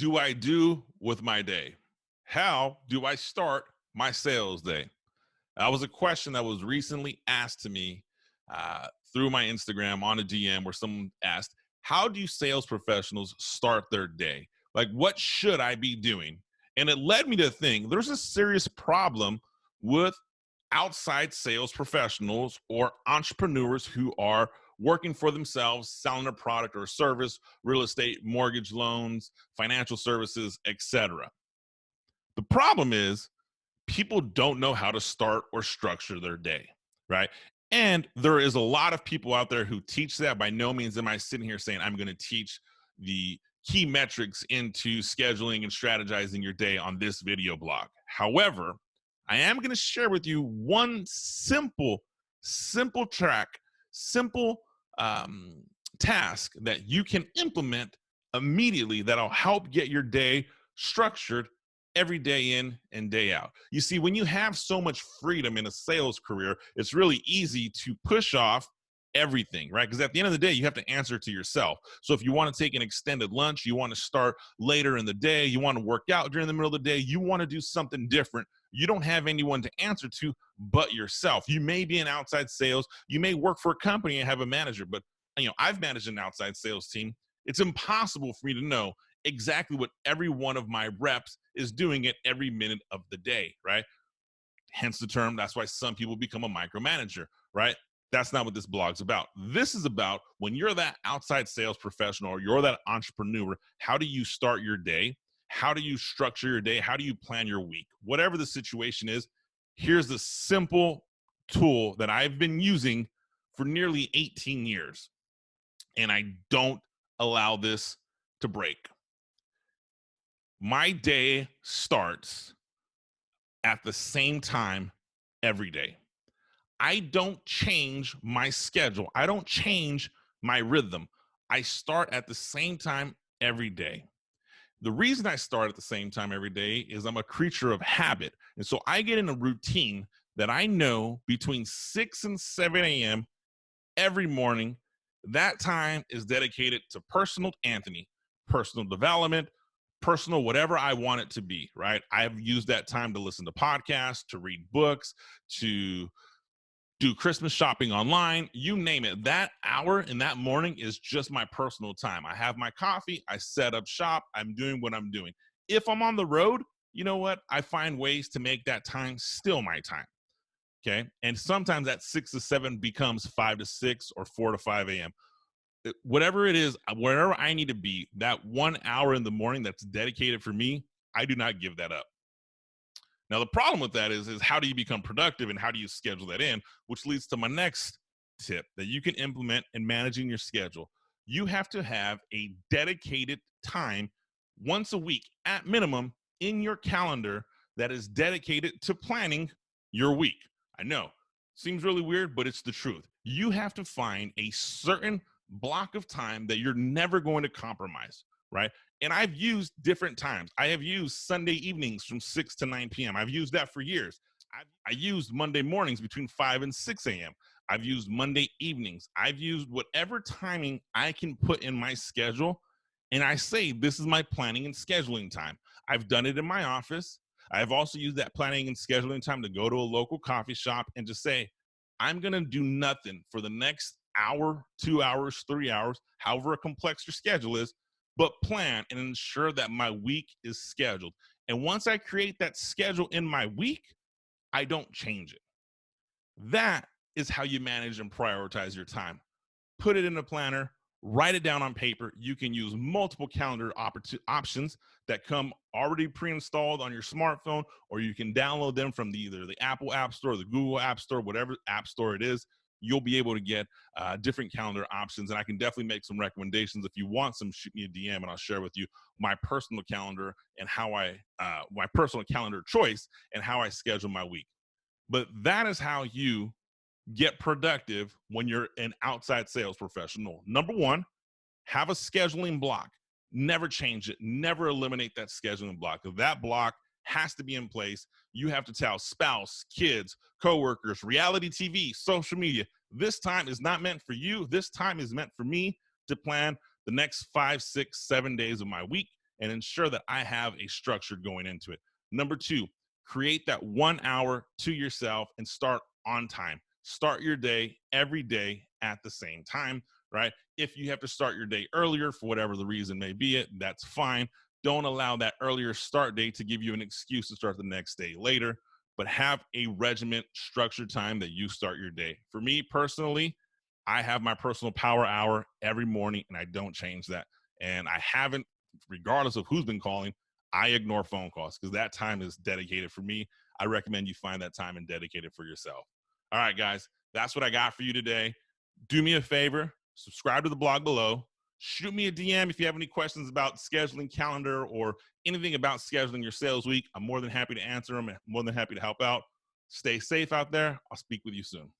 do I do with my day? How do I start my sales day? That was a question that was recently asked to me through my Instagram on a DM where someone asked, how do sales professionals start their day? Like, what should I be doing? And it led me to think there's a serious problem with outside sales professionals or entrepreneurs who are working for themselves, selling a product or a service, real estate, mortgage loans, financial services, etc. The problem is people don't know how to start or structure their day, right? And there is a lot of people out there who teach that. By no means am I sitting here saying I'm going to teach the key metrics into scheduling and strategizing your day on this video blog. However, I am going to share with you one simple track, simple task that you can implement immediately that'll help get your day structured every day in and day out. You see, when you have so much freedom in a sales career, it's really easy to push off everything, right? Because at the end of the day, you have to answer to yourself. So if you want to take an extended lunch, you want to start later in the day, you want to work out during the middle of the day, you want to do something different, you don't have anyone to answer to but yourself. You may be in outside sales, you may work for a company and have a manager, but I've managed an outside sales team. It's impossible for me to know exactly what every one of my reps is doing at every minute of the day, right? Hence the term, that's why some people become a micromanager, right? That's not what this blog's about. This is about when you're that outside sales professional or you're that entrepreneur, how do you start your day? How do you structure your day? How do you plan your week? Whatever the situation is, here's the simple tool that I've been using for nearly 18 years. And I don't allow this to break. My day starts at the same time every day. I don't change my schedule. I don't change my rhythm. I start at the same time every day. The reason I start at the same time every day is I'm a creature of habit. And so I get in a routine that I know between 6 and 7 a.m. every morning, that time is dedicated to personal Anthony, personal development, personal, whatever I want it to be, right? I've used that time to listen to podcasts, to read books, to do Christmas shopping online, you name it. That hour in that morning is just my personal time. I have my coffee, I set up shop, I'm doing what I'm doing. If I'm on the road, you know what? I find ways to make that time still my time. Okay. And sometimes that 6 to 7 becomes 5 to 6 or 4 to 5 a.m. Whatever it is, wherever I need to be, that 1 hour in the morning that's dedicated for me, I do not give that up. Now, the problem with that is how do you become productive and how do you schedule that in, which leads to my next tip that you can implement in managing your schedule. You have to have a dedicated time once a week at minimum in your calendar that is dedicated to planning your week. I know, seems really weird, but it's the truth. You have to find a certain block of time that you're never going to compromise, right? And I've used different times. I have used Sunday evenings from 6 to 9 p.m. I've used that for years. I used Monday mornings between 5 and 6 a.m. I've used Monday evenings. I've used whatever timing I can put in my schedule. And I say, this is my planning and scheduling time. I've done it in my office. I've also used that planning and scheduling time to go to a local coffee shop and just say, I'm going to do nothing for the next hour, 2 hours, 3 hours, however complex your schedule is, but plan and ensure that my week is scheduled. And once I create that schedule in my week, I don't change it. That is how you manage and prioritize your time. Put it in a planner, write it down on paper. You can use multiple calendar options that come already pre-installed on your smartphone, or you can download them from either the Apple App Store, the Google App Store, whatever app store it is. You'll be able to get different calendar options. And I can definitely make some recommendations. If you want some, shoot me a DM and I'll share with you my personal calendar and how my personal calendar choice and how I schedule my week. But that is how you get productive when you're an outside sales professional. Number one, have a scheduling block. Never change it. Never eliminate that scheduling block. If that block has to be in place, you have to tell spouse, kids, coworkers, reality TV, social media, this time is not meant for you. This time is meant for me to plan the next 5, 6, 7 days of my week. and ensure that I have a structure going into it. Number two, create that 1 hour to yourself and start on time. Start your day every day at the same time, right? If you have to start your day earlier for whatever the reason may be, that's fine. Don't allow that earlier start date to give you an excuse to start the next day later, but have a regiment, structured time that you start your day. For me personally, I have my personal power hour every morning and I don't change that. And I haven't, regardless of who's been calling, I ignore phone calls because that time is dedicated for me. I recommend you find that time and dedicate it for yourself. All right, guys, that's what I got for you today. Do me a favor, subscribe to the blog below. Shoot me a DM if you have any questions about scheduling calendar or anything about scheduling your sales week. I'm more than happy to answer them. I'm more than happy to help out. Stay safe out there. I'll speak with you soon.